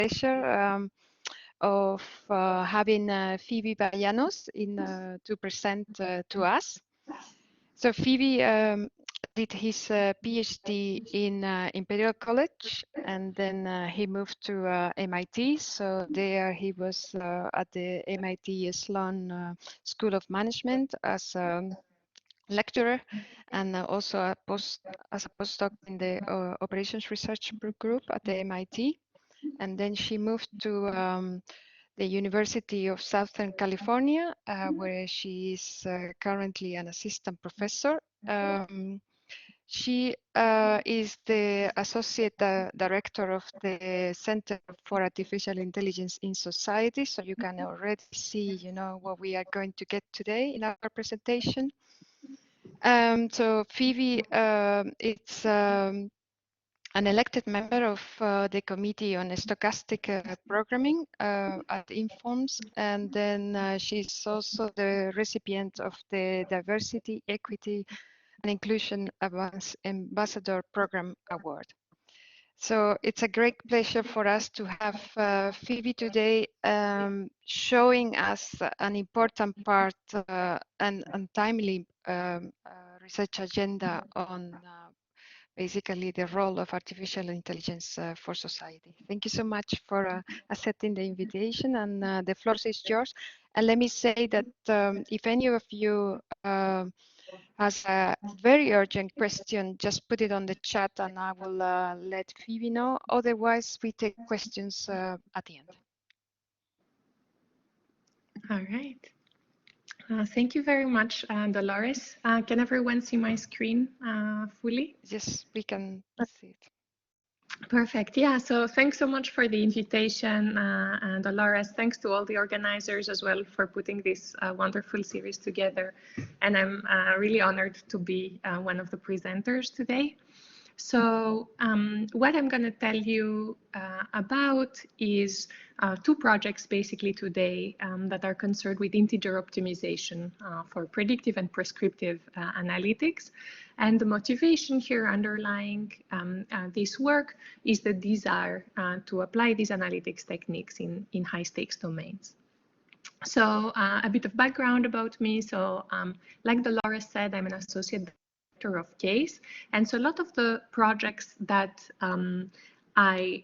pleasure of having Phebe Vayanos to present to us. So Phebe did his PhD in Imperial College, and then he moved to MIT. So there he was at the MIT Sloan School of Management as a lecturer, and also as a postdoc in the Operations Research Group at the MIT. And then she moved to the University of Southern California, where she is currently an assistant professor. She is the associate director of the Center for Artificial Intelligence in Society. So you can already see, what we are going to get today in our presentation. So Phebe, it's an elected member of the Committee on Stochastic Programming at Informs, and then she's also the recipient of the Diversity, Equity, and Inclusion Ambassador Program Award. So it's a great pleasure for us to have Phebe today showing us an important part and timely research agenda on basically the role of artificial intelligence for society. Thank you so much for accepting the invitation, and the floor is yours. And let me say that if any of you has a very urgent question, just put it on the chat and I will let Phebe know. Otherwise, we take questions at the end. All right. Thank you very much, Dolores. Can everyone see my screen fully? Yes, we can see it. Perfect. Yeah, so thanks so much for the invitation, and Dolores. Thanks to all the organizers as well for putting this wonderful series together. And I'm really honored to be one of the presenters today. So what I'm going to tell you about is two projects basically today that are concerned with integer optimization for predictive and prescriptive analytics. And the motivation here underlying this work is the desire to apply these analytics techniques in high stakes domains. So a bit of background about me. So like Dolores said, I'm an associate of CASE, and so a lot of the projects that I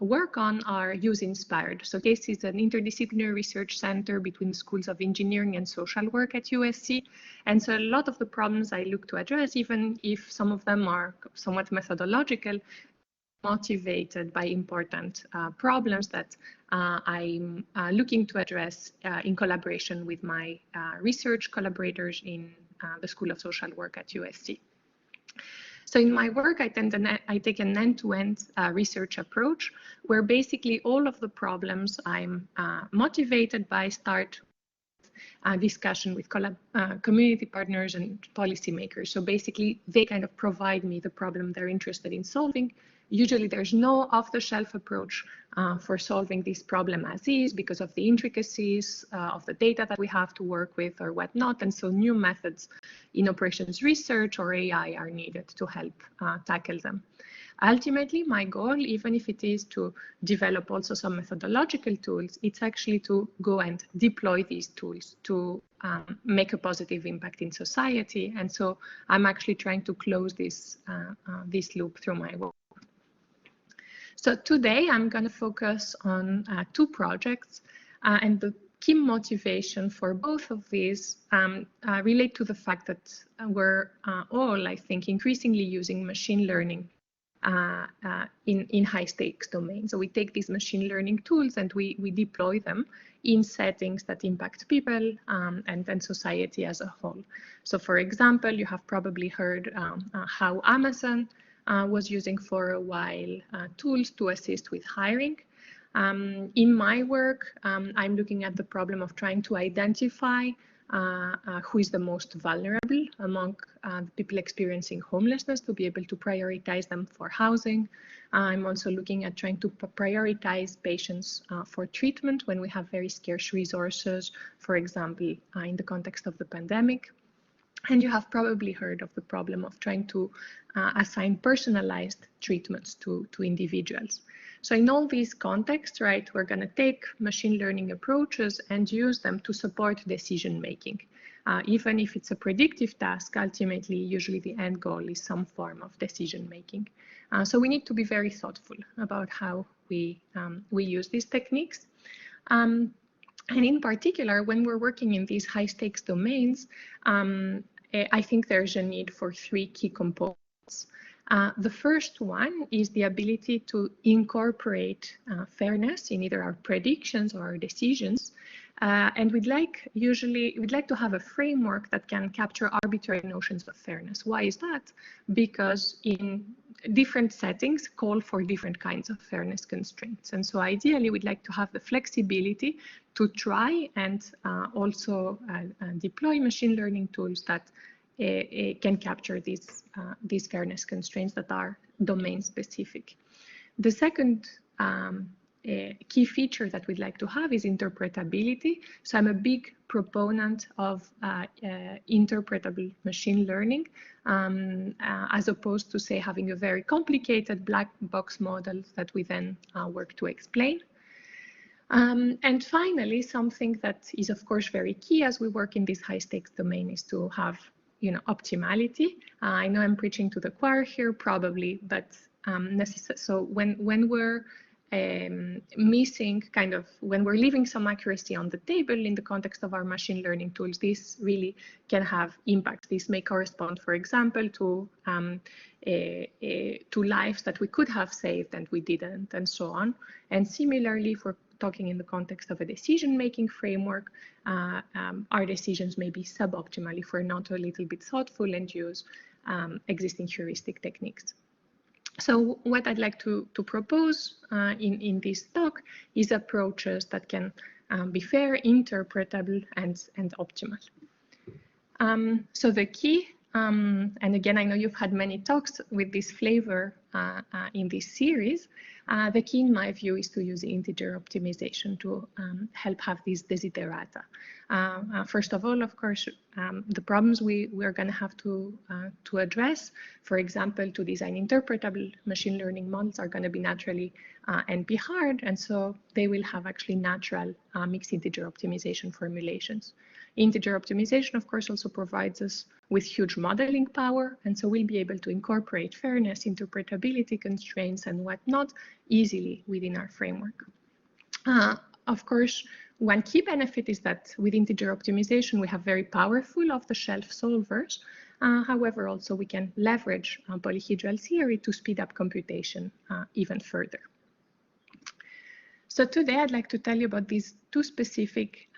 work on are use-inspired. So CASE is an interdisciplinary research center between schools of engineering and social work at USC, and so a lot of the problems I look to address, even if some of them are somewhat methodological, motivated by important problems that I'm looking to address in collaboration with my research collaborators in the School of Social Work at USC. So in my work, I take an end-to-end research approach where basically all of the problems I'm motivated by start discussion with community partners and policymakers. So basically, they kind of provide me the problem they're interested in solving. Usually there's no off-the-shelf approach for solving this problem as is because of the intricacies of the data that we have to work with or whatnot. And so new methods in operations research or AI are needed to help tackle them. Ultimately, my goal, even if it is to develop also some methodological tools, it's actually to go and deploy these tools to make a positive impact in society. And so I'm actually trying to close this loop through my work. So today I'm going to focus on two projects, and the key motivation for both of these relate to the fact that we're all, I think, increasingly using machine learning in high stakes domains. So we take these machine learning tools and we deploy them in settings that impact people and then society as a whole. So for example, you have probably heard how Amazon was using for a while tools to assist with hiring. In my work, I'm looking at the problem of trying to identify who is the most vulnerable among people experiencing homelessness to be able to prioritize them for housing. I'm also looking at trying to prioritize patients for treatment when we have very scarce resources, for example, in the context of the pandemic. And you have probably heard of the problem of trying to assign personalized treatments to individuals. So in all these contexts, right, we're going to take machine learning approaches and use them to support decision making. Even if it's a predictive task, ultimately, usually the end goal is some form of decision making. So we need to be very thoughtful about how we use these techniques. And in particular, when we're working in these high stakes domains, I think there's a need for 3 key components. The first one is the ability to incorporate fairness in either our predictions or our decisions. And we'd like to have a framework that can capture arbitrary notions of fairness. Why is that? Because in different settings call for different kinds of fairness constraints. And so ideally, we'd like to have the flexibility to try and also deploy machine learning tools that can capture these fairness constraints that are domain specific. The second key feature that we'd like to have is interpretability. So I'm a big proponent of interpretable machine learning, as opposed to, say, having a very complicated black box model that we then work to explain. And finally, something that is, of course, very key as we work in this high stakes domain is to have, optimality. I know I'm preaching to the choir here, probably, but so when we're missing when we're leaving some accuracy on the table in the context of our machine learning tools, this really can have impact. This may correspond, for example, to lives that we could have saved and we didn't, and so on. And similarly, if we're talking in the context of a decision-making framework, our decisions may be suboptimal if we're not a little bit thoughtful and use existing heuristic techniques. So what I'd like to propose in this talk is approaches that can be fair, interpretable, and optimal. So the key, and again, I know you've had many talks with this flavor in this series, the key in my view is to use integer optimization to help have these desiderata. First of all, of course, the problems we're going to have to address, for example, to design interpretable machine learning models are going to be naturally NP hard, and so they will have actually natural mixed integer optimization formulations. Integer optimization, of course, also provides us with huge modeling power, and so we'll be able to incorporate fairness, interpretability constraints, and whatnot easily within our framework. Of course, one key benefit is that with integer optimization, we have very powerful off-the-shelf solvers. However, also we can leverage polyhedral theory to speed up computation even further. So today I'd like to tell you about these 2 specific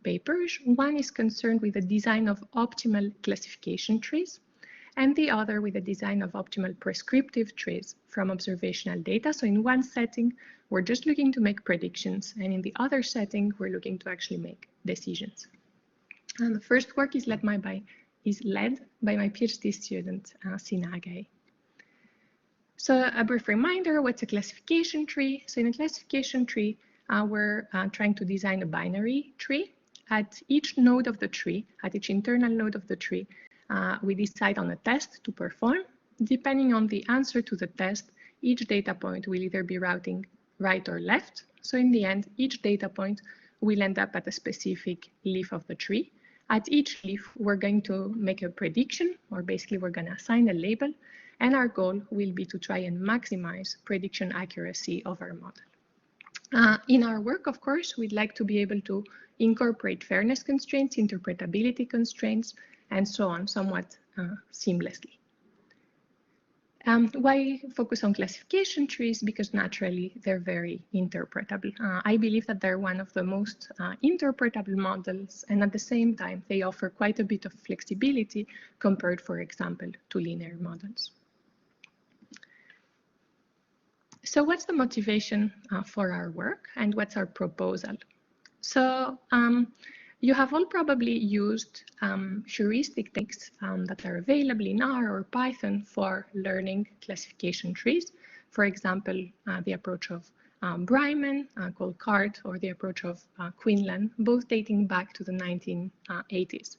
papers. One is concerned with the design of optimal classification trees, and the other with the design of optimal prescriptive trees from observational data. So in one setting, we're just looking to make predictions, and in the other setting, we're looking to actually make decisions. And the first work is led by my PhD student, Sinagai. So a brief reminder, what's a classification tree? So in a classification tree, we're trying to design a binary tree. At each node of the tree, at each internal node of the tree, we decide on a test to perform. Depending on the answer to the test, each data point will either be routing right or left. So in the end, each data point will end up at a specific leaf of the tree. At each leaf, we're going to make a prediction, or basically we're going to assign a label, and our goal will be to try and maximize prediction accuracy of our model. In our work, of course, we'd like to be able to incorporate fairness constraints, interpretability constraints, and so on somewhat seamlessly. Why focus on classification trees? Because naturally they're very interpretable. I believe that they're one of the most interpretable models, and at the same time they offer quite a bit of flexibility compared, for example, to linear models. So what's the motivation for our work, and what's our proposal? So you have all probably used heuristic techniques that are available in R or Python for learning classification trees. For example, the approach of Bryman called CART, or the approach of Quinlan, both dating back to the 1980s.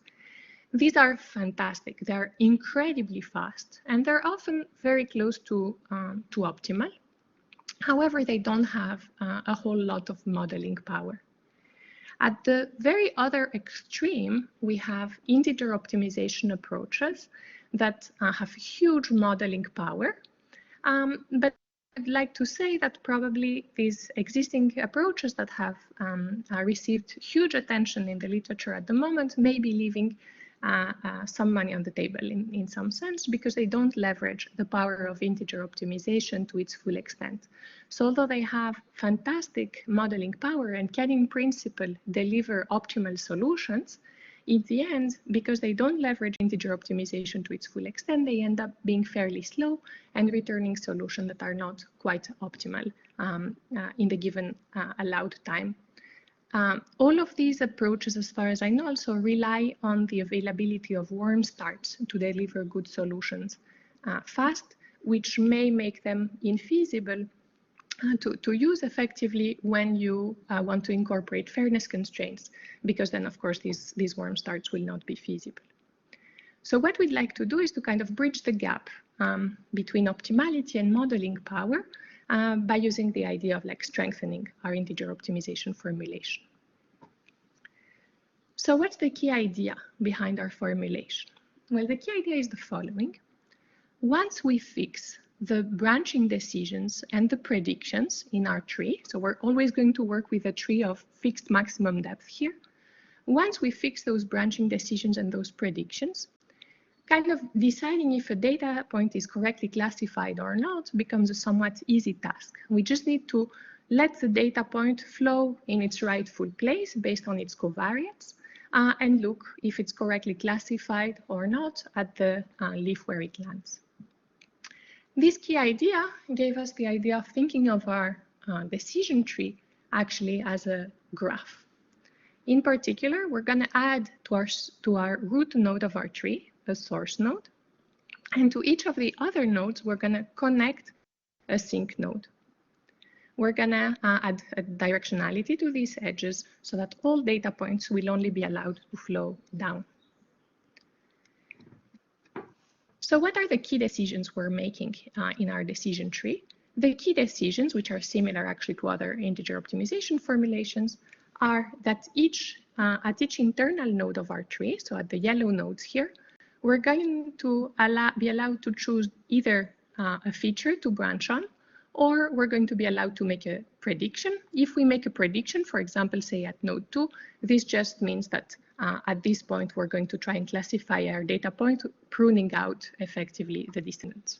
These are fantastic. They're incredibly fast, and they're often very close to optimal. However, they don't have a whole lot of modeling power. At the very other extreme, we have integer optimization approaches that have huge modeling power. But I'd like to say that probably these existing approaches that have received huge attention in the literature at the moment may be leaving some money on the table in some sense, because they don't leverage the power of integer optimization to its full extent. So although they have fantastic modeling power and can in principle deliver optimal solutions, in the end, because they don't leverage integer optimization to its full extent, they end up being fairly slow and returning solutions that are not quite optimal in the given allowed time. All of these approaches, as far as I know, also rely on the availability of warm starts to deliver good solutions fast, which may make them infeasible to use effectively when you want to incorporate fairness constraints, because then, of course, these warm starts will not be feasible. So what we'd like to do is to kind of bridge the gap between optimality and modeling power by using the idea of like strengthening our integer optimization formulation. So what's the key idea behind our formulation? Well, the key idea is the following. Once we fix the branching decisions and the predictions in our tree, so we're always going to work with a tree of fixed maximum depth here. Once we fix those branching decisions and those predictions, kind of deciding if a data point is correctly classified or not becomes a somewhat easy task. We just need to let the data point flow in its rightful place based on its covariance and look if it's correctly classified or not at the leaf where it lands. This key idea gave us the idea of thinking of our decision tree actually as a graph. In particular, we're going to add to our root node of our tree a source node, and to each of the other nodes, we're going to connect a sink node. We're going to add a directionality to these edges so that all data points will only be allowed to flow down. So what are the key decisions we're making in our decision tree? The key decisions, which are similar actually to other integer optimization formulations, are that at each internal node of our tree, so at the yellow nodes here, we're going to be allowed to choose either a feature to branch on, or we're going to be allowed to make a prediction. If we make a prediction, for example, say at node 2, this just means that at this point, we're going to try and classify our data point, pruning out effectively the dissonance.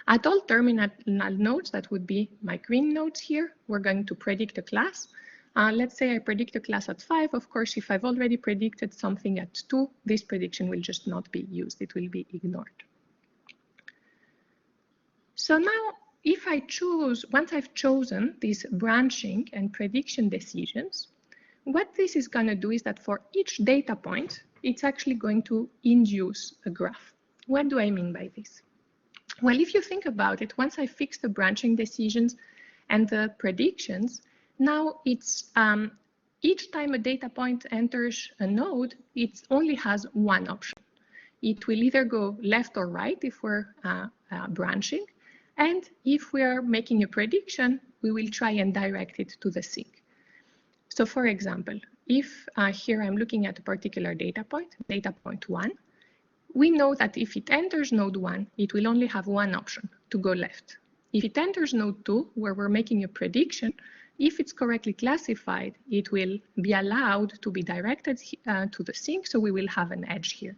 At all terminal nodes, that would be my green nodes here, we're going to predict a class. Let's say I predict a class at 5. Of course, if I've already predicted something at 2, this prediction will just not be used. It will be ignored. So now, if I choose, once I've chosen these branching and prediction decisions, what this is going to do is that for each data point, it's actually going to induce a graph. What do I mean by this? Well, if you think about it, once I fix the branching decisions and the predictions, now it's each time a data point enters a node, it only has one option. It will either go left or right if we're branching, and if we are making a prediction, we will try and direct it to the sink. So for example, if here I'm looking at a particular data point 1, we know that if it enters node 1, it will only have one option, to go left. If it enters node 2, where we're making a prediction, if it's correctly classified, it will be allowed to be directed to the sink, so we will have an edge here.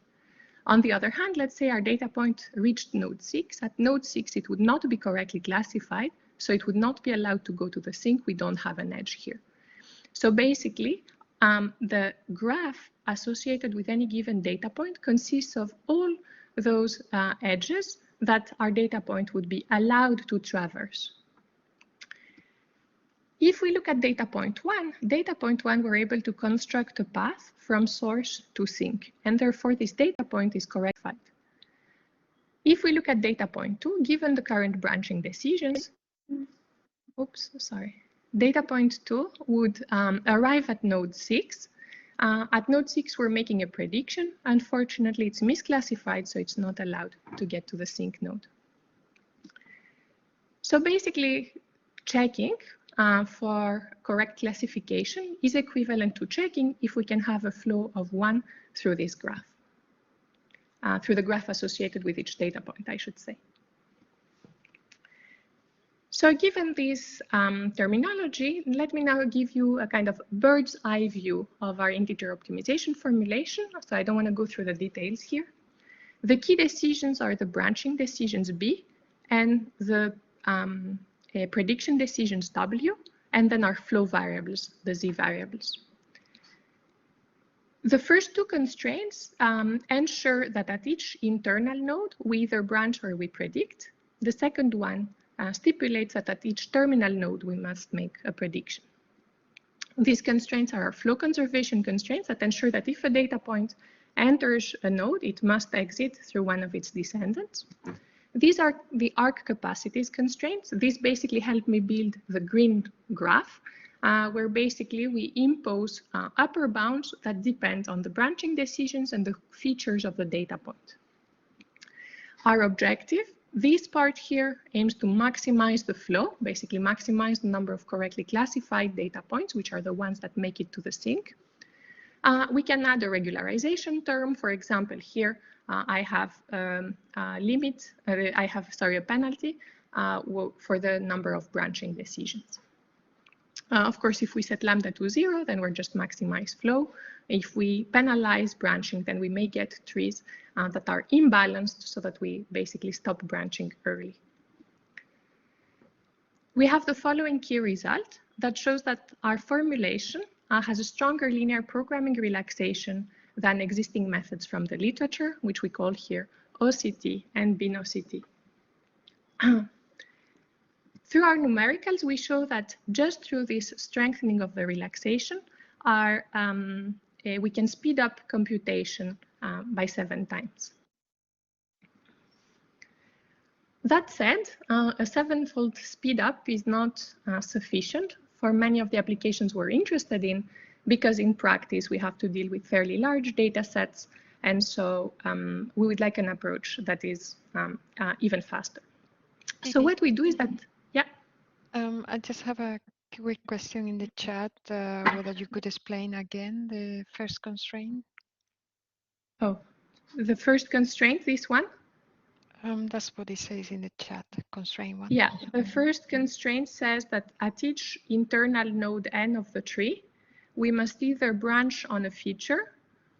On the other hand, let's say our data point reached node 6. At node 6, it would not be correctly classified, so it would not be allowed to go to the sink. We don't have an edge here. So basically, the graph associated with any given data point consists of all those edges that our data point would be allowed to traverse. If we look at data point 1, we're able to construct a path from source to sink, and therefore this data point is correctified. If we look at data point 2, given the current branching decisions, data point 2 would arrive at node 6. At node 6, we're making a prediction. Unfortunately, it's misclassified, so it's not allowed to get to the sink node. So basically, checking for correct classification is equivalent to checking if we can have a flow of 1 through this graph, through the graph associated with each data point, I should say. So given this terminology, let me now give you a kind of bird's eye view of our integer optimization formulation. So I don't want to go through the details here. The key decisions are the branching decisions B and the prediction decisions W, and then our flow variables, the Z variables. The first two constraints ensure that at each internal node, we either branch or we predict. The second one stipulates that at each terminal node, we must make a prediction. These constraints are our flow conservation constraints that ensure that if a data point enters a node, it must exit through one of its descendants. These are the arc capacities constraints. These basically help me build the green graph, where basically we impose upper bounds that depend on the branching decisions and the features of the data point. Our objective, this part here, aims to maximize the flow, basically maximize the number of correctly classified data points, which are the ones that make it to the sink. We can add a regularization term. For example, here I have a penalty for the number of branching decisions. Of course, if we set lambda to 0, then we're just maximize flow. If we penalize branching, then we may get trees that are imbalanced so that we basically stop branching early. We have the following key result that shows that our formulation has a stronger linear programming relaxation than existing methods from the literature, which we call here OCT and BNOCT. Through our numericals, we show that just through this strengthening of the relaxation, we can speed up computation by 7 times. That said, a 7-fold speed up is not sufficient for many of the applications we're interested in, because in practice we have to deal with fairly large data sets, and so we would like an approach that is even faster. So what we do is that, yeah. I just have a quick question in the chat, whether you could explain again the first constraint. Oh, the first constraint, this one? That's what it says in the chat, constraint 1. Yeah, the first constraint says that at each internal node n of the tree, we must either branch on a feature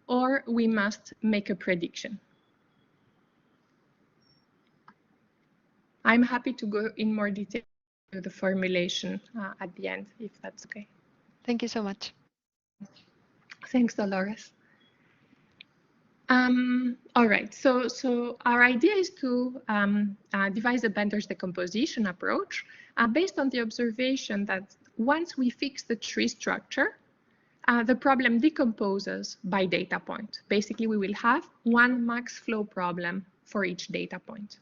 or we must make a prediction. I'm happy to go in more detail to the formulation at the end, if that's okay. Thank you so much. Thanks, Dolores. All right, so our idea is to devise a Bender's decomposition approach based on the observation that once we fix the tree structure, the problem decomposes by data point. Basically, we will have one max flow problem for each data point.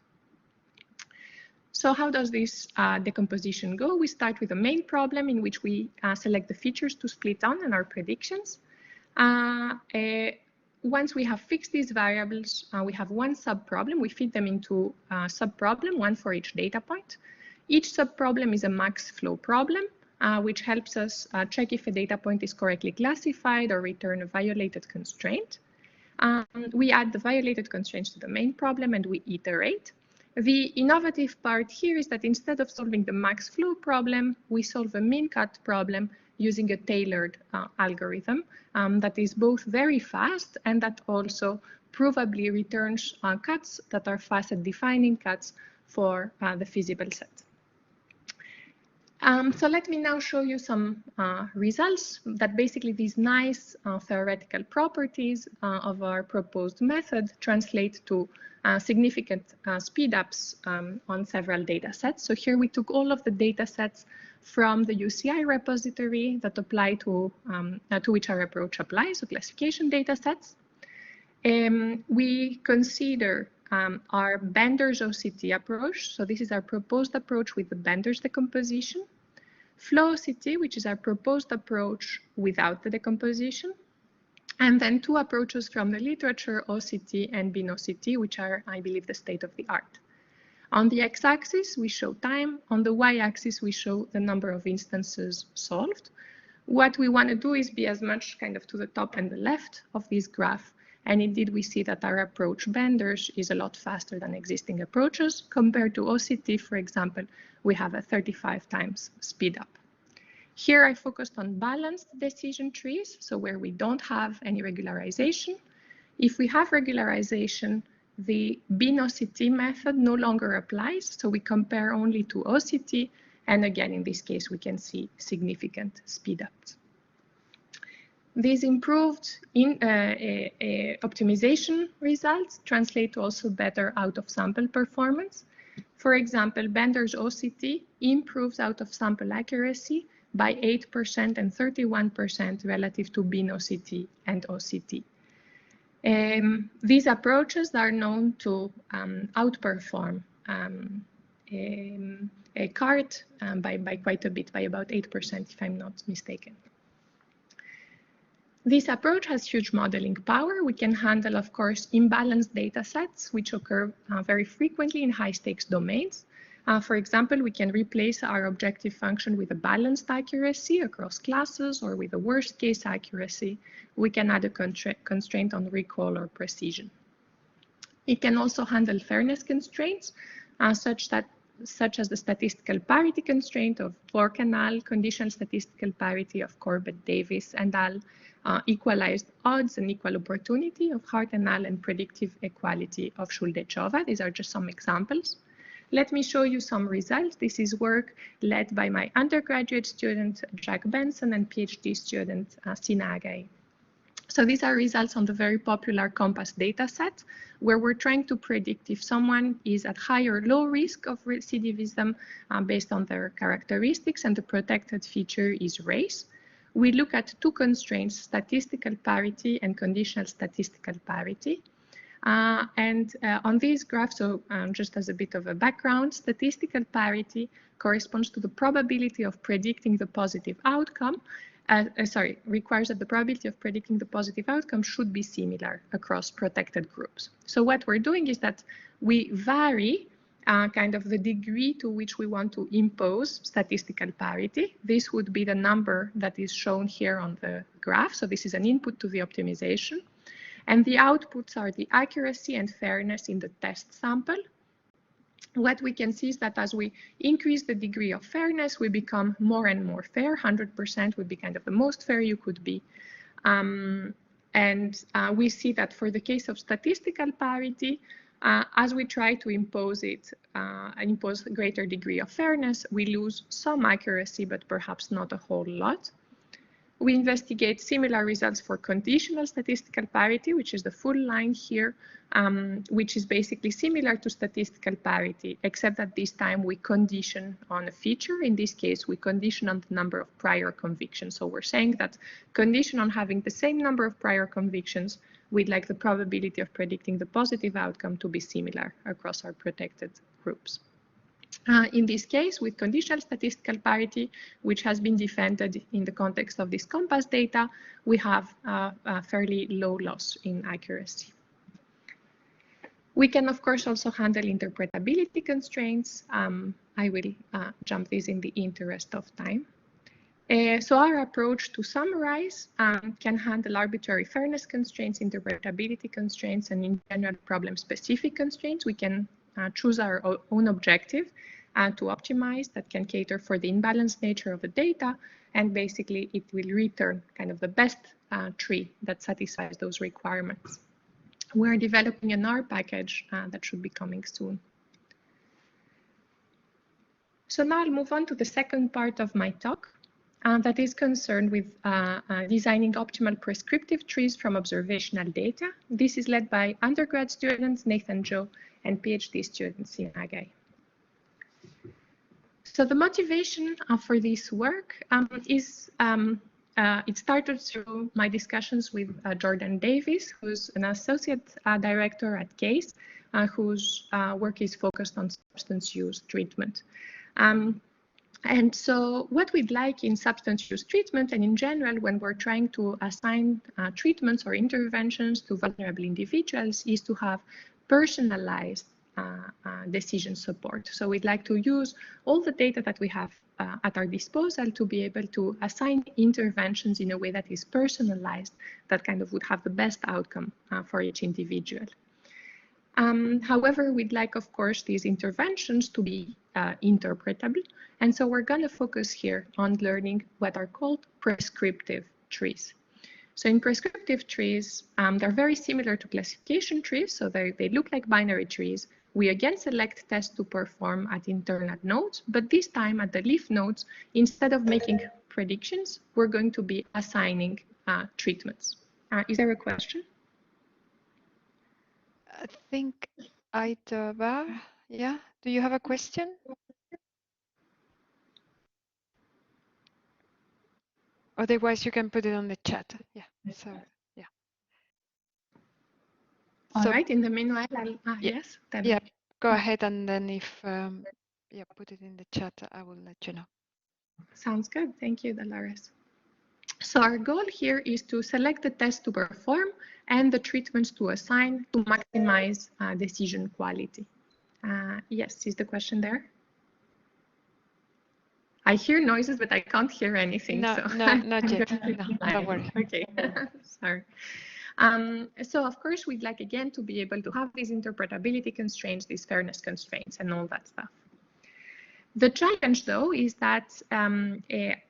So how does this decomposition go? We start with the main problem in which we select the features to split on and our predictions. Once we have fixed these variables, we have one subproblem. We feed them into a subproblem, one for each data point. Each subproblem is a max flow problem, which helps us check if a data point is correctly classified or return a violated constraint. We add the violated constraints to the main problem and we iterate. The innovative part here is that instead of solving the max flow problem, we solve a min cut problem using a tailored algorithm that is both very fast and that also provably returns cuts that are fast at defining cuts for the feasible set. So let me now show you some results that basically these nice theoretical properties of our proposed method translate to significant speed ups on several data sets. So here we took all of the data sets from the UCI repository that apply to which our approach applies, so classification data sets. We consider our Bender's OCT approach. So this is our proposed approach with the Bender's decomposition. Flow OCT, which is our proposed approach without the decomposition. And then two approaches from the literature, OCT and BNOCT, which are, I believe, the state of the art. On the x-axis, we show time. On the y-axis, we show the number of instances solved. What we want to do is be as much kind of to the top and the left of this graph. And indeed, we see that our approach benders is a lot faster than existing approaches. Compared to OCT, for example, we have a 35 times speed up. Here, I focused on balanced decision trees, so where we don't have any regularization. If we have regularization, the bin-OCT method no longer applies, so we compare only to OCT, and again, in this case, we can see significant speed-ups. These improved optimization results translate to also better out-of-sample performance. For example, Bender's OCT improves out-of-sample accuracy by 8% and 31% relative to bin-OCT and OCT. These approaches are known to outperform a CART by quite a bit, by about 8%, if I'm not mistaken. This approach has huge modeling power. We can handle, of course, imbalanced data sets, which occur very frequently in high-stakes domains. For example, we can replace our objective function with a balanced accuracy across classes, or with a worst-case accuracy. We can add a constraint on recall or precision. It can also handle fairness constraints, such as the statistical parity constraint of Vorkanal, conditional statistical parity of Corbett-Davis and al., equalized odds and equal opportunity of Hart and al., and predictive equality of Schuldechova. These are just some examples. Let me show you some results. This is work led by my undergraduate student, Jack Benson, and PhD student, Sina Agai. So these are results on the very popular COMPASS dataset, where we're trying to predict if someone is at high or low risk of recidivism based on their characteristics, and the protected feature is race. We look at two constraints, statistical parity and conditional statistical parity. On these graphs, so just as a bit of a background, statistical parity corresponds to the probability of predicting the positive outcome. Requires that the probability of predicting the positive outcome should be similar across protected groups. So what we're doing is that we vary kind of the degree to which we want to impose statistical parity. This would be the number that is shown here on the graph. So this is an input to the optimization. And the outputs are the accuracy and fairness in the test sample. What we can see is that as we increase the degree of fairness, we become more and more fair. 100% would be kind of the most fair you could be. We see that for the case of statistical parity, as we try to impose a greater degree of fairness, we lose some accuracy, but perhaps not a whole lot. We investigate similar results for conditional statistical parity, which is the full line here, which is basically similar to statistical parity, except that this time we condition on a feature. In this case, we condition on the number of prior convictions. So we're saying that condition on having the same number of prior convictions, we'd like the probability of predicting the positive outcome to be similar across our protected groups. In this case, with conditional statistical parity, which has been defended in the context of this COMPASS data, we have a fairly low loss in accuracy. We can, of course, also handle interpretability constraints. I will jump this in the interest of time. So our approach, to summarize, can handle arbitrary fairness constraints, interpretability constraints, and in general problem-specific constraints. We can choose our own objective to optimize that can cater for the imbalanced nature of the data, and basically it will return kind of the best tree that satisfies those requirements. We're developing an R package that should be coming soon. So now I'll move on to the second part of my talk that is concerned with designing optimal prescriptive trees from observational data. This is led by undergrad students Nathan Joe and PhD students in Agai. So the motivation for this work is it started through my discussions with Jordan Davis, who's an associate director at CASE, whose work is focused on substance use treatment. And so what we'd like in substance use treatment, and in general, when we're trying to assign treatments or interventions to vulnerable individuals, is to have personalized decision support. So we'd like to use all the data that we have at our disposal to be able to assign interventions in a way that is personalized, that kind of would have the best outcome for each individual. However, we'd like, of course, these interventions to be interpretable. And so we're going to focus here on learning what are called prescriptive trees. So in prescriptive trees, they're very similar to classification trees. So they look like binary trees. We again select tests to perform at internal nodes, but this time at the leaf nodes, instead of making predictions, we're going to be assigning treatments. Is there a question? I think Ipw, yeah. Do you have a question? Otherwise, you can put it on the chat. Yeah. So, yeah. All right. In the meanwhile, yes. Yeah. Go ahead, and then if yeah, put it in the chat, I will let you know. Sounds good. Thank you, Dolores. So our goal here is to select the test to perform and the treatments to assign to maximize decision quality. Yes, is the question there? I hear noises, but I can't hear anything. No, so not yet. No, don't worry. Okay, sorry. So of course, we'd like again to be able to have these interpretability constraints, these fairness constraints, and all that stuff. The challenge, though, is that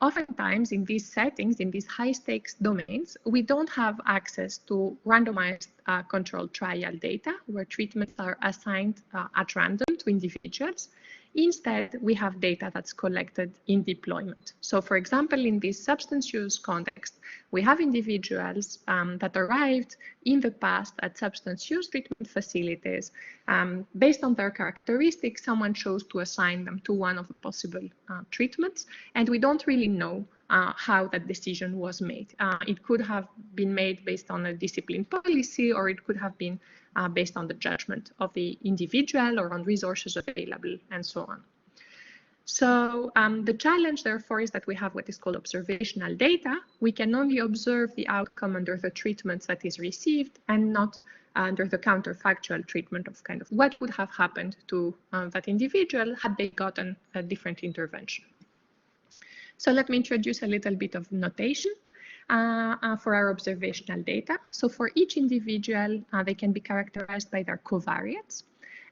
oftentimes in these settings, in these high-stakes domains, we don't have access to randomized controlled trial data where treatments are assigned at random to individuals. Instead, we have data that's collected in deployment. So, for example, in this substance use context, we have individuals that arrived in the past at substance use treatment facilities. Based on their characteristics, someone chose to assign them to one of the possible treatments, and we don't really know how that decision was made. It could have been made based on a discipline policy, or it could have been based on the judgment of the individual or on resources available and so on. So the challenge, therefore, is that we have what is called observational data. We can only observe the outcome under the treatments that is received and not under the counterfactual treatment of kind of what would have happened to that individual had they gotten a different intervention. So let me introduce a little bit of notation for our observational data. So for each individual, they can be characterized by their covariates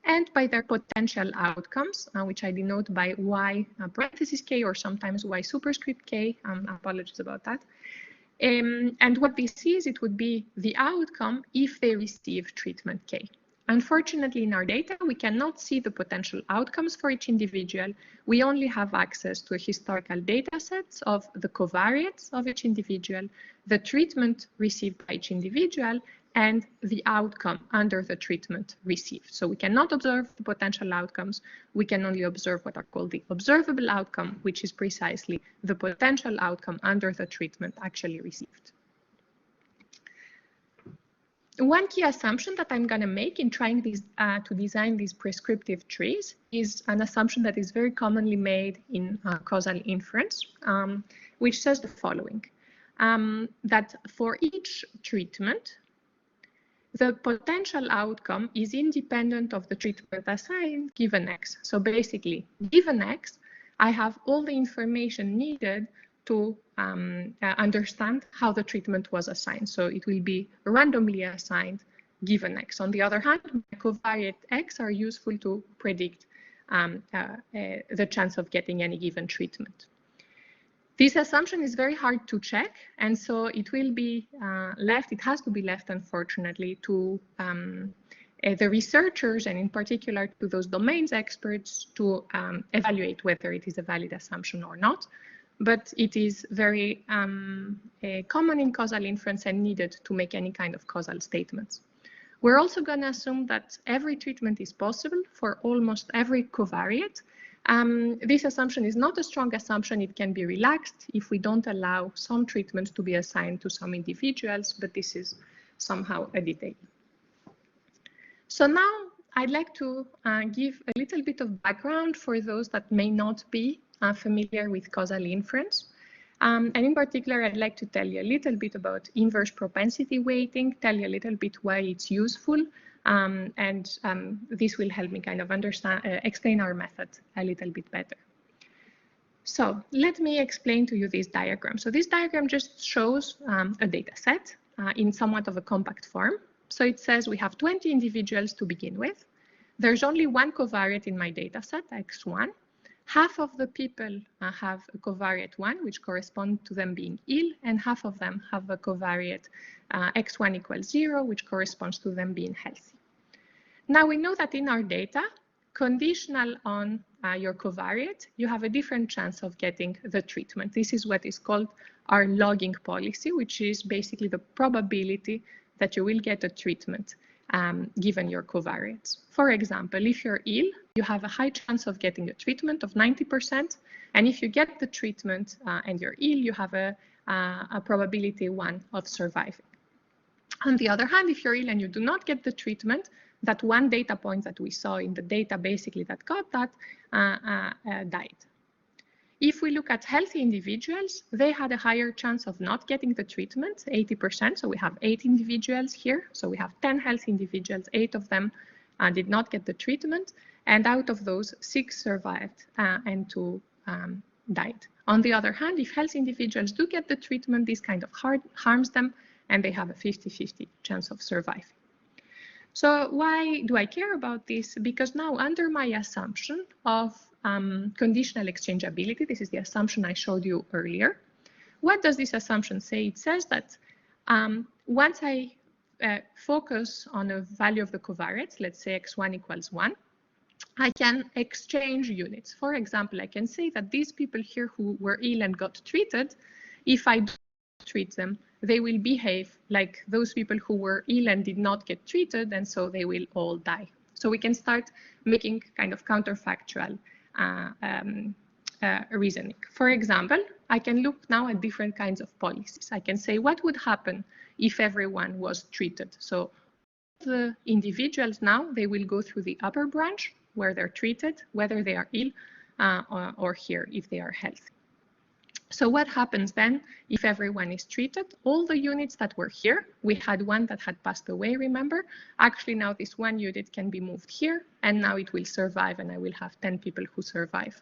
and by their potential outcomes, which I denote by Y parenthesis K or sometimes Y superscript K. Apologies about that. And what this is, it would be the outcome if they receive treatment K. Unfortunately, in our data, we cannot see the potential outcomes for each individual. We only have access to a historical data sets of the covariates of each individual, the treatment received by each individual, and the outcome under the treatment received. So we cannot observe the potential outcomes. We can only observe what are called the observable outcome, which is precisely the potential outcome under the treatment actually received. One key assumption that I'm going to make in trying to design these prescriptive trees is an assumption that is very commonly made in causal inference, which says the following, that for each treatment, the potential outcome is independent of the treatment assigned given X. So basically, given X, I have all the information needed to understand how the treatment was assigned. So it will be randomly assigned given X. On the other hand, my covariate X are useful to predict the chance of getting any given treatment. This assumption is very hard to check, and so it will be left, it has to be left, unfortunately, to the researchers, and in particular to those domains experts, to evaluate whether it is a valid assumption or not. But it is very common in causal inference and needed to make any kind of causal statements. We're also going to assume that every treatment is possible for almost every covariate. This assumption is not a strong assumption. It can be relaxed if we don't allow some treatments to be assigned to some individuals, but this is somehow a detail. So now I'd like to give a little bit of background for those that may not be familiar with causal inference. And in particular, I'd like to tell you a little bit about inverse propensity weighting, tell you a little bit why it's useful, This will help me kind of explain our method a little bit better. So let me explain to you this diagram. So this diagram just shows a data set in somewhat of a compact form. So it says we have 20 individuals to begin with. There's only one covariate in my data set, X1. Half of the people have a covariate 1, which corresponds to them being ill, and half of them have a covariate X1 equals 0, which corresponds to them being healthy. Now we know that in our data, conditional on your covariate, you have a different chance of getting the treatment. This is what is called our logging policy, which is basically the probability that you will get a treatment given your covariates. For example, if you're ill, you have a high chance of getting a treatment of 90%. And if you get the treatment and you're ill, you have a probability 1 of surviving. On the other hand, if you're ill and you do not get the treatment, that one data point that we saw in the data basically that got that died. If we look at healthy individuals, they had a higher chance of not getting the treatment, 80%. So we have 8 individuals here. So we have 10 healthy individuals, 8 of them did not get the treatment. And out of those, 6 survived and 2 died. On the other hand, if healthy individuals do get the treatment, this kind of harms them, and they have a 50-50 chance of surviving. So why do I care about this? Because now under my assumption of conditional exchangeability, this is the assumption I showed you earlier. What does this assumption say? It says that once I focus on a value of the covariates, let's say x1 equals 1, I can exchange units. For example, I can say that these people here who were ill and got treated, if I don't treat them, they will behave like those people who were ill and did not get treated, and so they will all die. So we can start making kind of counterfactual reasoning. For example, I can look now at different kinds of policies. I can say what would happen if everyone was treated. So the individuals now, they will go through the upper branch where they're treated, whether they are ill or here if they are healthy. So what happens then if everyone is treated? All the units that were here, we had one that had passed away, remember? Actually, now this one unit can be moved here, and now it will survive, and I will have 10 people who survive.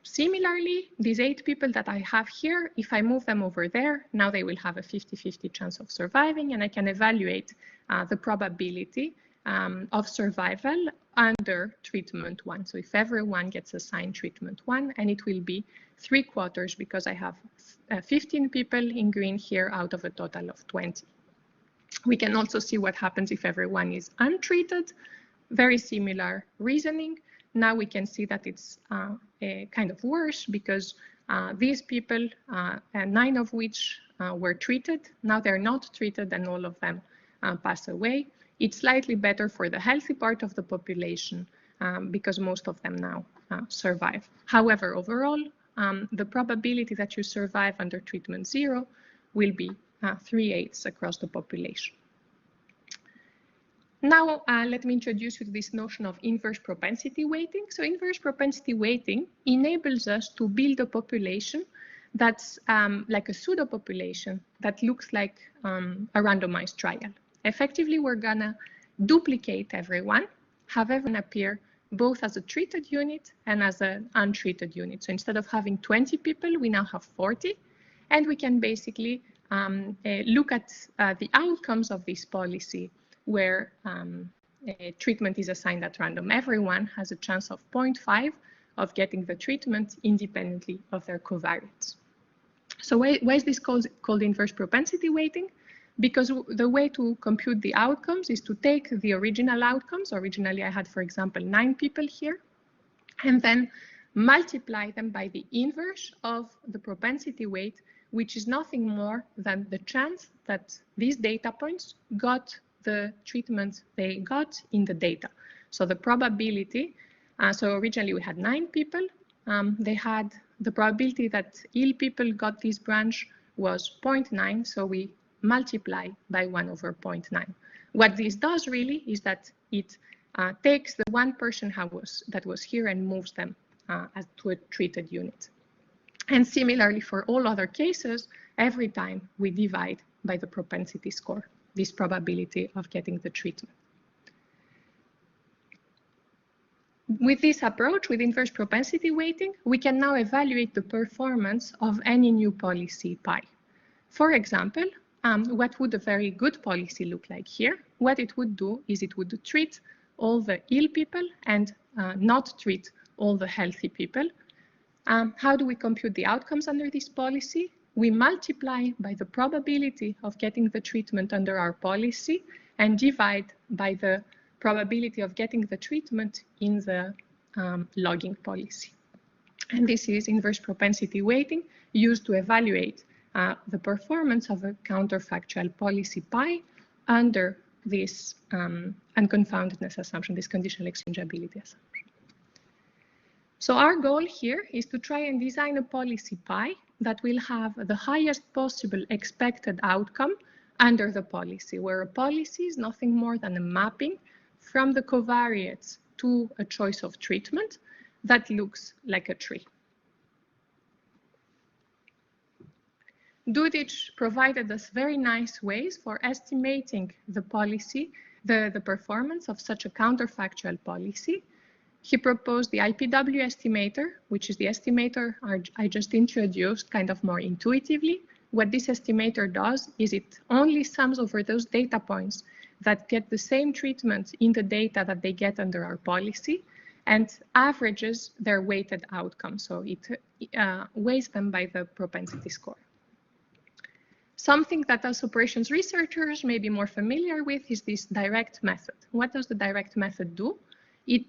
Similarly, these 8 people that I have here, if I move them over there, now they will have a 50-50 chance of surviving, and I can evaluate the probability of survival under treatment 1. So if everyone gets assigned treatment 1, and it will be 3/4 because I have 15 people in green here out of a total of 20. We can also see what happens if everyone is untreated. Very similar reasoning. Now we can see that it's kind of worse because these people, 9 of which were treated, now they're not treated and all of them pass away. It's slightly better for the healthy part of the population because most of them now survive. However, overall, the probability that you survive under treatment 0 will be 3/8 across the population. Now, let me introduce you to this notion of inverse propensity weighting. So inverse propensity weighting enables us to build a population that's like a pseudo population that looks like a randomized trial. Effectively, we're gonna duplicate everyone, have everyone appear both as a treated unit and as an untreated unit. So instead of having 20 people, we now have 40, and we can basically look at the outcomes of this policy where treatment is assigned at random. Everyone has a chance of 0.5 of getting the treatment independently of their covariates. So why is this called inverse propensity weighting? Because the way to compute the outcomes is to take the original outcomes. Originally, I had, for example, 9 people here, and then multiply them by the inverse of the propensity weight, which is nothing more than the chance that these data points got the treatment they got in the data. So the probability, so originally we had 9 people. They had the probability that ill people got this branch was 0.9, so we multiply by 1/0.9. What this does really is that it takes the one person that was here and moves them to a treated unit. And similarly for all other cases, every time we divide by the propensity score. this probability of getting the treatment. With this approach, with inverse propensity weighting, we can now evaluate the performance of any new policy pi. For example, what would a very good policy look like here? What it would do is it would treat all the ill people and not treat all the healthy people. How do we compute the outcomes under this policy? We multiply by the probability of getting the treatment under our policy and divide by the probability of getting the treatment in the logging policy. And this is inverse propensity weighting used to evaluate the performance of a counterfactual policy pi under this unconfoundedness assumption, this conditional exchangeability assumption. So our goal here is to try and design a policy pi that will have the highest possible expected outcome under the policy, where a policy is nothing more than a mapping from the covariates to a choice of treatment that looks like a tree. Dudic provided us very nice ways for estimating the policy, the performance of such a counterfactual policy. He proposed the Ipw estimator, which is the estimator I just introduced kind of more intuitively. What this estimator does is it only sums over those data points that get the same treatment in the data that they get under our policy and averages their weighted outcome. So it weighs them by the propensity score. Something that us operations researchers may be more familiar with is this direct method. What does the direct method do? It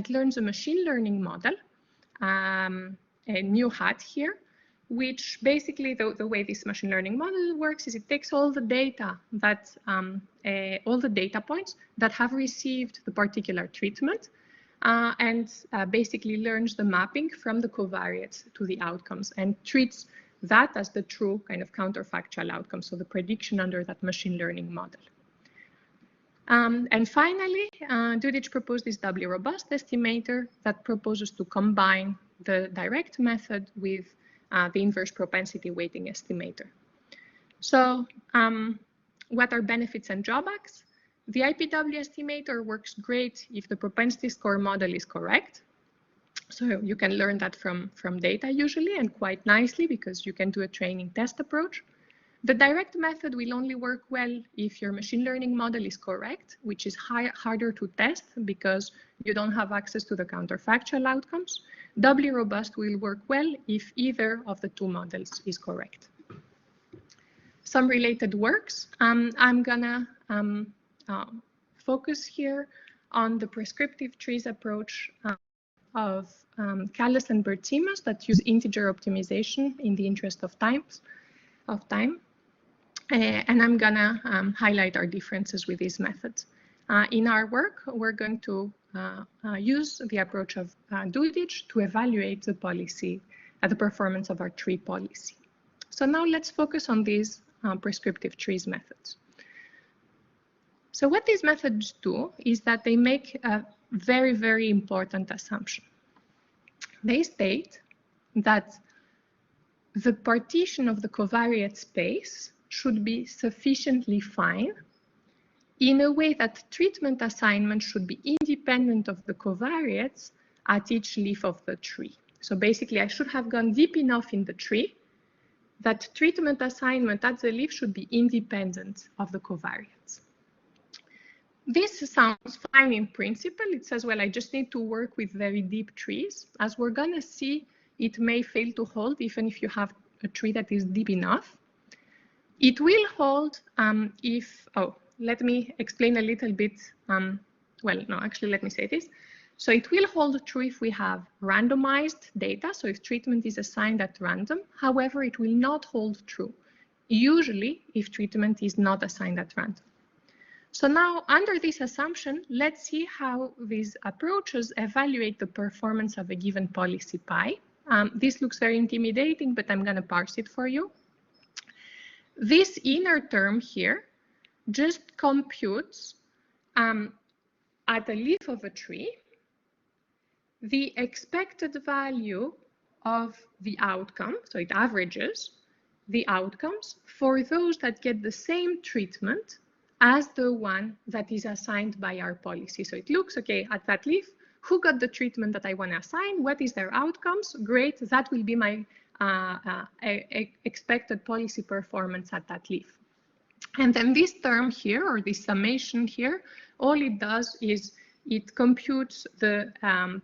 learns a machine learning model, a new hat here, which basically the way this machine learning model works is it takes all the data that all the data points that have received the particular treatment and basically learns the mapping from the covariates to the outcomes and treats that as the true kind of counterfactual outcome, so the prediction under that machine learning model. And finally, Dudic proposed this doubly robust estimator that proposes to combine the direct method with the inverse propensity weighting estimator. So what are benefits and drawbacks? The Ipw estimator works great if the propensity score model is correct. So you can learn that from data usually and quite nicely because you can do a training test approach. The direct method will only work well if your machine learning model is correct, which is harder to test because you don't have access to the counterfactual outcomes. Doubly robust will work well if either of the two models is correct. Some related works. I'm gonna focus here on the prescriptive trees approach of Callas and Bertimas that use integer optimization in the interest of time. And I'm gonna highlight our differences with these methods. In our work, we're going to use the approach of Dudic to evaluate the policy, the performance of our tree policy. So now let's focus on these prescriptive trees methods. So what these methods do is that they make a very, very important assumption. They state that the partition of the covariate space should be sufficiently fine in a way that treatment assignment should be independent of the covariates at each leaf of the tree. So basically, I should have gone deep enough in the tree that treatment assignment at the leaf should be independent of the covariates. This sounds fine in principle. It says, well, I just need to work with very deep trees. As we're going to see, it may fail to hold even if you have a tree that is deep enough. It will hold if, let me explain a little bit. Let me say this. So it will hold true if we have randomized data. So if treatment is assigned at random, however, it will not hold true, usually if treatment is not assigned at random. So now under this assumption, let's see how these approaches evaluate the performance of a given policy pi. This looks very intimidating, but I'm going to parse it for you. This inner term here just computes at a leaf of a tree the expected value of the outcome, so it averages, the outcomes for those that get the same treatment as the one that is assigned by our policy. So it looks, okay, at that leaf, who got the treatment that I want to assign? What is their outcomes? Great, that will be my expected policy performance at that leaf. And then this term here, or this summation here, all it does is it computes the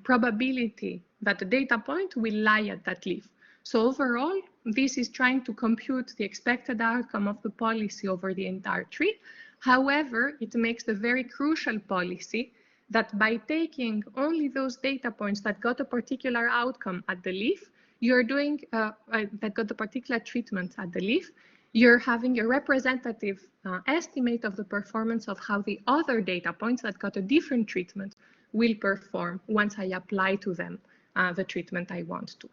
probability that the data point will lie at that leaf. So overall, this is trying to compute the expected outcome of the policy over the entire tree. However, it makes the very crucial policy that by taking only those data points that got a particular outcome at the leaf, you're doing that got a particular treatment at the leaf, you're having a representative estimate of the performance of how the other data points that got a different treatment will perform once I apply to them the treatment I want to.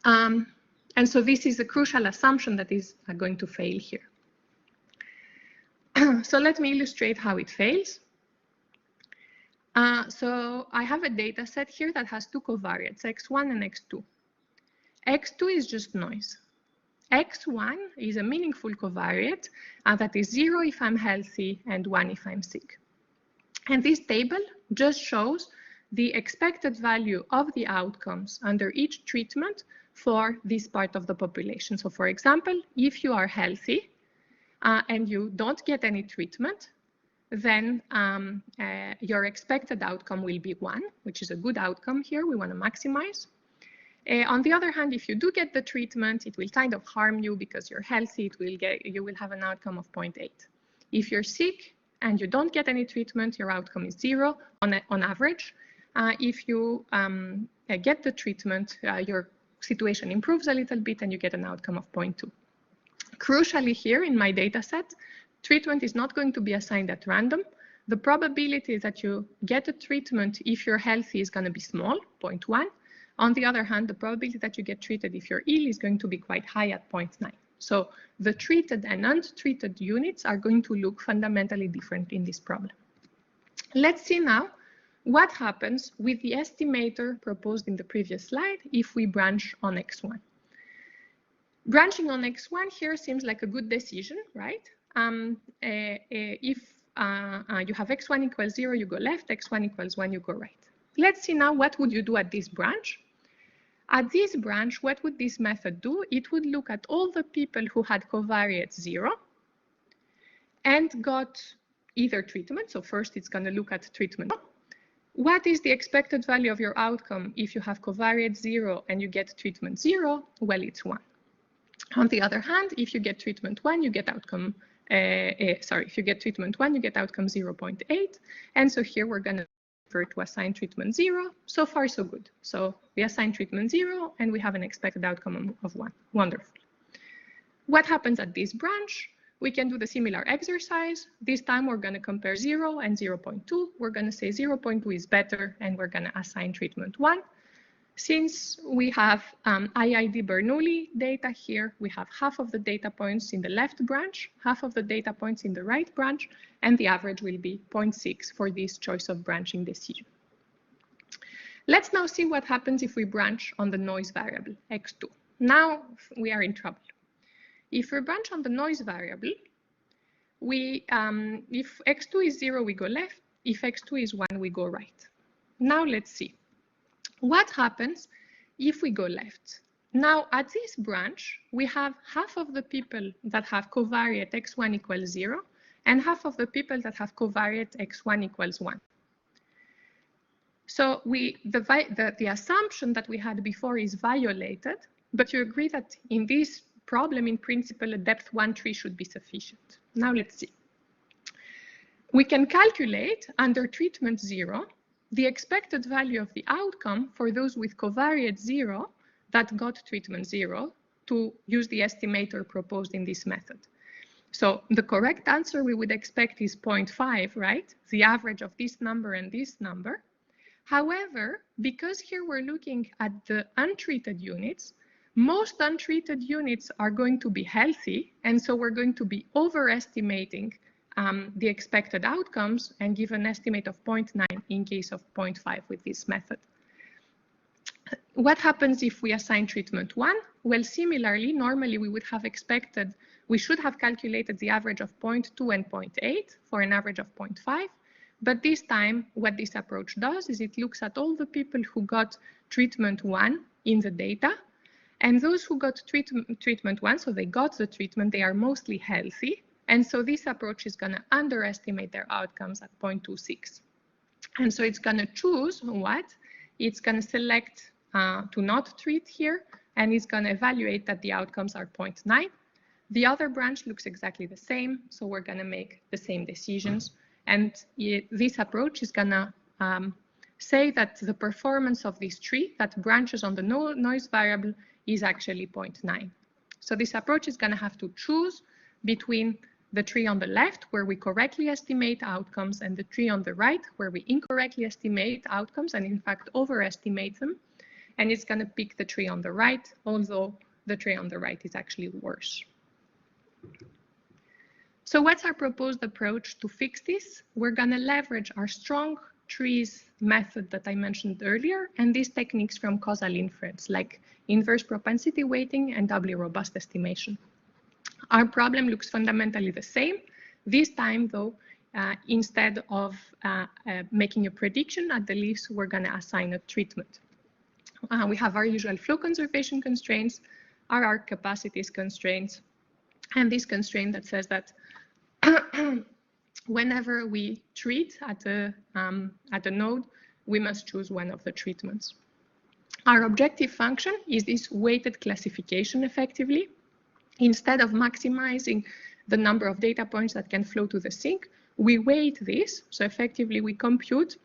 And so this is a crucial assumption that is going to fail here. So let me illustrate how it fails. So I have a data set here that has two covariates, x1 and x2. x2 is just noise. x1 is a meaningful covariate that is 0 if I'm healthy and 1 if I'm sick. And this table just shows the expected value of the outcomes under each treatment for this part of the population. So for example, if you are healthy and you don't get any treatment, then your expected outcome will be 1, which is a good outcome here. We want to maximize. On the other hand, if you do get the treatment, it will kind of harm you because you're healthy. You will have an outcome of 0.8. If you're sick and you don't get any treatment, your outcome is 0 on average. If you get the treatment, your situation improves a little bit and you get an outcome of 0.2. Crucially here in my data set, treatment is not going to be assigned at random. The probability that you get a treatment if you're healthy is going to be small, 0.1. On the other hand, the probability that you get treated if you're ill is going to be quite high at 0.9. So the treated and untreated units are going to look fundamentally different in this problem. Let's see now what happens with the estimator proposed in the previous slide if we branch on x1. Branching on x1 here seems like a good decision, right? If you have x1 equals 0, you go left, x1 equals 1, you go right. Let's see now what would you do at this branch. At this branch, what would this method do? It would look at all the people who had covariate 0 and got either treatment. So first it's going to look at treatment. What is the expected value of your outcome if you have covariate 0 and you get treatment 0? Well, it's 1. On the other hand, if you get treatment 1, you get outcome, if you get treatment 1, you get outcome 0.8. And so here we're going to to assign treatment 0. So far, so good. So we assign treatment 0 and we have an expected outcome of 1. Wonderful. What happens at this branch? We can do the similar exercise. This time we're going to compare 0 and 0.2. We're going to say 0.2 is better and we're going to assign treatment 1. Since we have IID Bernoulli data here, we have half of the data points in the left branch, half of the data points in the right branch, and the average will be 0.6 for this choice of branching decision. Let's now see what happens if we branch on the noise variable, x2. Now we are in trouble. If we branch on the noise variable, if x2 is 0, we go left. If x2 is 1, we go right. Now let's see. What happens if we go left? Now, at this branch, we have half of the people that have covariate x1 equals 0 and half of the people that have covariate x1 equals 1. So the assumption that we had before is violated, but you agree that in this problem, in principle, a depth 1 tree should be sufficient. Now let's see. We can calculate under treatment 0 the expected value of the outcome for those with covariate 0 that got treatment 0 to use the estimator proposed in this method. So the correct answer we would expect is 0.5, right? The average of this number and this number. However, because here we're looking at the untreated units, most untreated units are going to be healthy, and so we're going to be overestimating the expected outcomes and give an estimate of 0.9 in case of 0.5 with this method. What happens if we assign treatment 1? Well, similarly, normally we would have expected, we should have calculated the average of 0.2 and 0.8 for an average of 0.5. But this time, what this approach does is it looks at all the people who got treatment 1 in the data. And those who got treatment 1, so they got the treatment, they are mostly healthy. And so this approach is going to underestimate their outcomes at 0.26. And so it's going to choose what? It's going to select to not treat here, and it's going to evaluate that the outcomes are 0.9. The other branch looks exactly the same, so we're going to make the same decisions. And this approach is going to say that the performance of this tree that branches on the noise variable is actually 0.9. So this approach is going to have to choose between the tree on the left, where we correctly estimate outcomes, and the tree on the right, where we incorrectly estimate outcomes and in fact overestimate them. And it's going to pick the tree on the right, although the tree on the right is actually worse. So what's our proposed approach to fix this? We're going to leverage our strong trees method that I mentioned earlier, and these techniques from causal inference, like inverse propensity weighting and doubly robust estimation. Our problem looks fundamentally the same. This time, though, instead of making a prediction at the leaves, we're going to assign a treatment. We have our usual flow conservation constraints, our arc capacities constraints, and this constraint that says that whenever we treat at a node, we must choose one of the treatments. Our objective function is this weighted classification effectively. Instead of maximizing the number of data points that can flow to the sink, we weight this. So effectively, we compute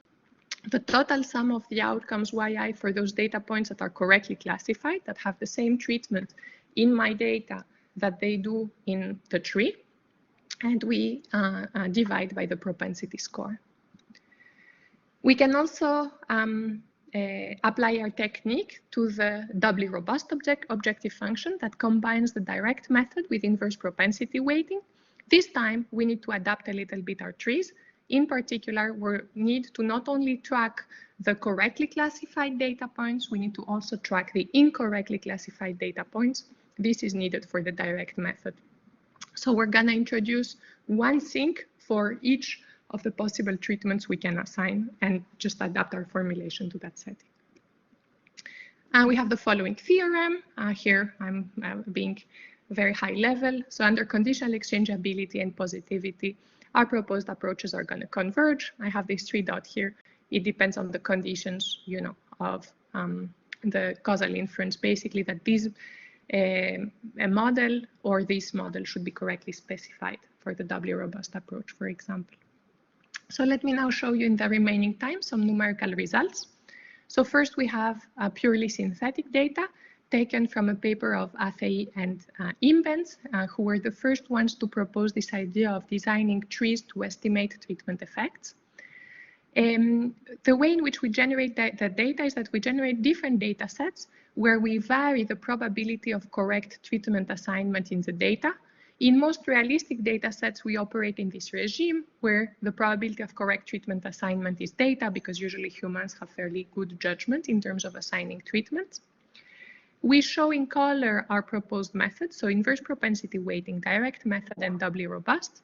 the total sum of the outcomes yi for those data points that are correctly classified, that have the same treatment in my data that they do in the tree. And we divide by the propensity score. We can also apply our technique to the doubly robust objective function that combines the direct method with inverse propensity weighting. This time, we need to adapt a little bit our trees. In particular, we need to not only track the correctly classified data points, we need to also track the incorrectly classified data points. This is needed for the direct method. So we're going to introduce one sink for each of the possible treatments we can assign and just adapt our formulation to that setting. We have the following theorem. Here I'm being very high level. So under conditional exchangeability and positivity, our proposed approaches are going to converge. I have this 3 dot here. It depends on the conditions, of the causal inference, basically that these a model or this model should be correctly specified for the doubly robust approach, for example. So let me now show you in the remaining time some numerical results. So first we have purely synthetic data taken from a paper of Afei and Imbens, who were the first ones to propose this idea of designing trees to estimate treatment effects. The way in which we generate the data is that we generate different data sets where we vary the probability of correct treatment assignment in the data. In most realistic data sets, we operate in this regime where the probability of correct treatment assignment is data, because usually humans have fairly good judgment in terms of assigning treatments. We show in color our proposed methods, so inverse propensity weighting, direct method, and doubly robust.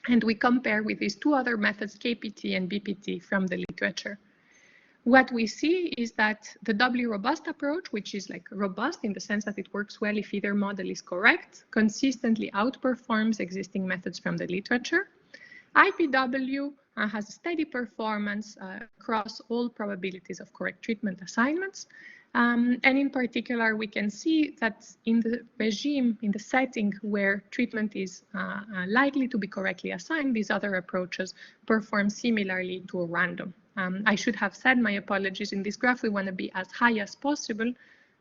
And we compare with these 2 other methods, KPT and BPT, from the literature. What we see is that the doubly robust approach, which is like robust in the sense that it works well if either model is correct, consistently outperforms existing methods from the literature. IPW has a steady performance across all probabilities of correct treatment assignments. And in particular, we can see that in the regime, in the setting where treatment is likely to be correctly assigned, these other approaches perform similarly to a random. I should have said, my apologies, in this graph we want to be as high as possible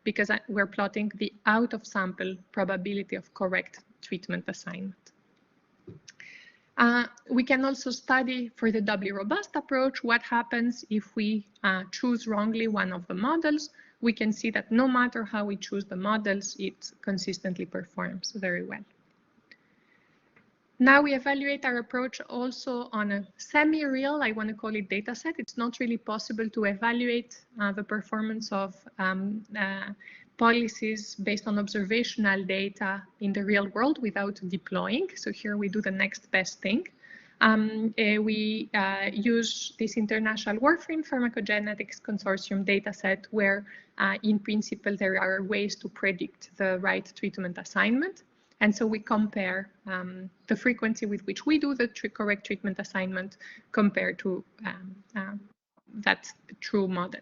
because we're plotting the out of sample probability of correct treatment assignment. We can also study for the doubly robust approach what happens if we choose wrongly one of the models. We can see that no matter how we choose the models, it consistently performs very well. Now we evaluate our approach also on a semi-real, I want to call it, data set. It's not really possible to evaluate the performance of policies based on observational data in the real world without deploying. So here we do the next best thing. We use this International Warfarin Pharmacogenetics Consortium dataset where in principle there are ways to predict the right treatment assignment. And so we compare the frequency with which we do the correct treatment assignment compared to that true model.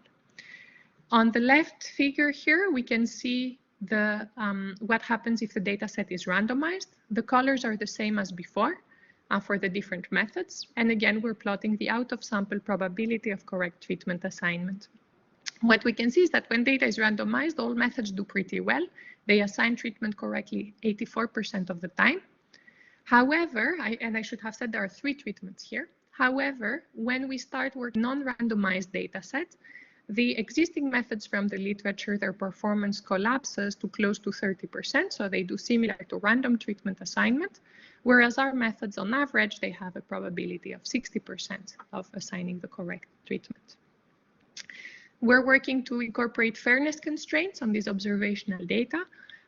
On the left figure here, we can see the what happens if the data set is randomized. The colors are the same as before for the different methods. And again, we're plotting the out-of-sample probability of correct treatment assignment. What we can see is that when data is randomized, all methods do pretty well. They assign treatment correctly 84% of the time. However, I should have said there are 3 treatments here. However, when we start with non-randomized data set, the existing methods from the literature, their performance collapses to close to 30%, so they do similar to random treatment assignment, whereas our methods on average, they have a probability of 60% of assigning the correct treatment. We're working to incorporate fairness constraints on these observational data,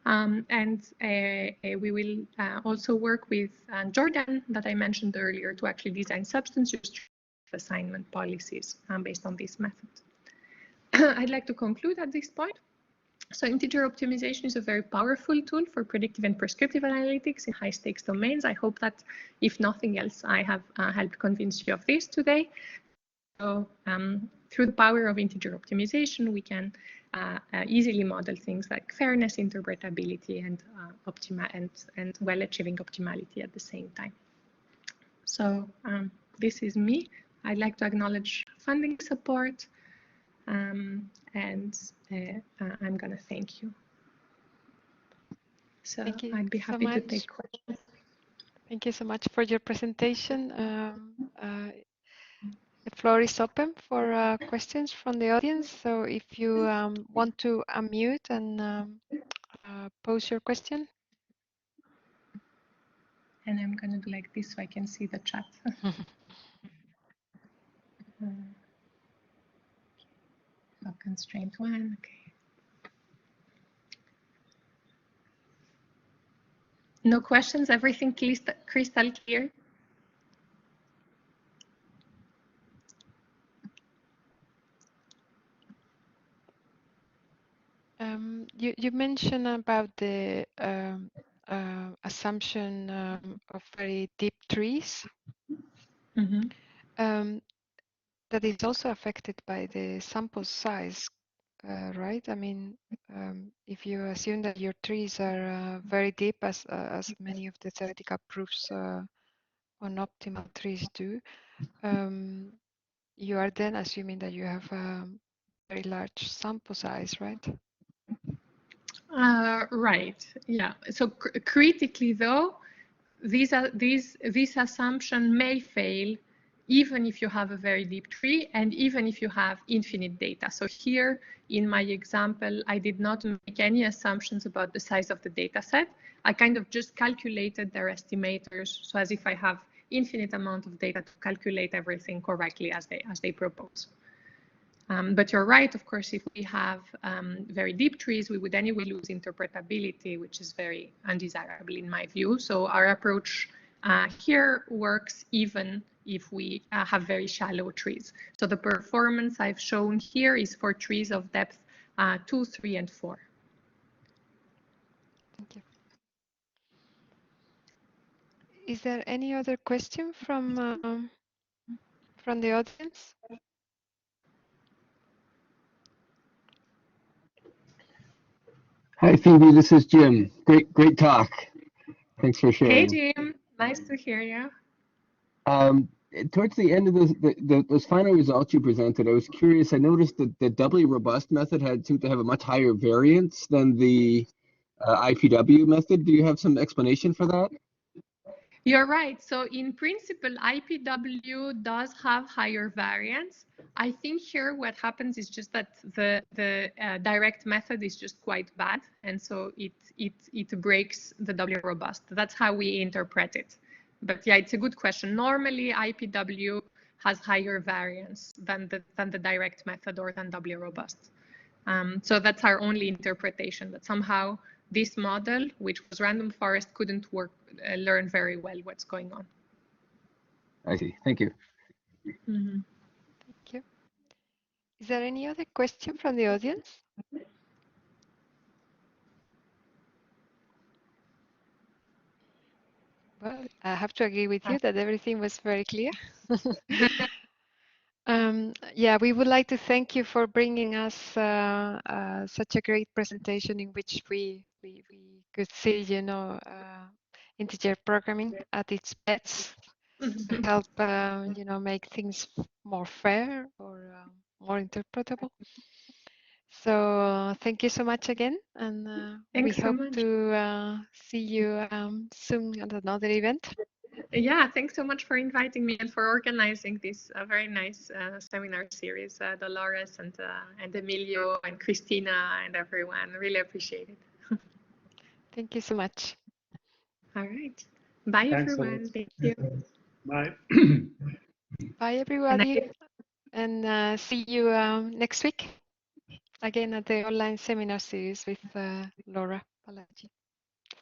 and we will also work with Jordan that I mentioned earlier to actually design substance use assignment policies based on this method. I'd like to conclude at this point. So integer optimization is a very powerful tool for predictive and prescriptive analytics in high stakes domains. I hope that if nothing else, I have helped convince you of this today. So through the power of integer optimization, we can easily model things like fairness, interpretability, and while achieving optimality at the same time. So this is me. I'd like to acknowledge funding support. And I'm going to thank you. So Thank you I'd be happy to take questions. Thank you so much for your presentation. The floor is open for questions from the audience. So if you want to unmute and pose your question. And I'm going to do like this so I can see the chat. Constraint 1, okay. No questions, everything crystal clear? You mentioned about the assumption of very deep trees. Mm-hmm. That is also affected by the sample size, right? I mean, if you assume that your trees are very deep, as many of the theoretical proofs on optimal trees do, you are then assuming that you have a very large sample size, right? Right. Yeah. So critically, though, this assumption may fail even if you have a very deep tree and even if you have infinite data. So here in my example, I did not make any assumptions about the size of the data set. I kind of just calculated their estimators, so as if I have infinite amount of data to calculate everything correctly as they propose. But you're right, of course, if we have very deep trees, we would anyway lose interpretability, which is very undesirable in my view. So our approach here works even if we have very shallow trees. So the performance I've shown here is for trees of depth 2, 3, and 4. Thank you. Is there any other question from the audience? Hi, Phoebe. This is Jim. Great talk. Thanks for sharing. Hey, Jim. Nice to hear you. Towards the end of those final results you presented, I was curious. I noticed that the doubly robust method seemed to have a much higher variance than the IPW method. Do you have some explanation for that? You're right. So in principle, IPW does have higher variance. I think here what happens is just that the direct method is just quite bad, and so it breaks the doubly robust. That's how we interpret it. But yeah, it's a good question. Normally, IPW has higher variance than the direct method or than doubly robust. So that's our only interpretation, that somehow this model, which was random forest, couldn't learn very well what's going on. I see. Thank you. Mm-hmm. Thank you. Is there any other question from the audience? Well, I have to agree with you that everything was very clear. Yeah, we would like to thank you for bringing us such a great presentation in which we could see, you know, integer programming at its best to help, you know, make things more fair or more interpretable. So thank you so much again, and we hope to see you soon at another event. Yeah, thanks so much for inviting me and for organizing this very nice seminar series, Dolores and Emilio and Christina and everyone. Really appreciate it. Thank you so much. All right. Bye, thanks everyone. Thank you. Bye. Bye, everybody. And see you next week again at the online seminar series with Laura Palagi.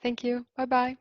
Thank you. Bye-bye.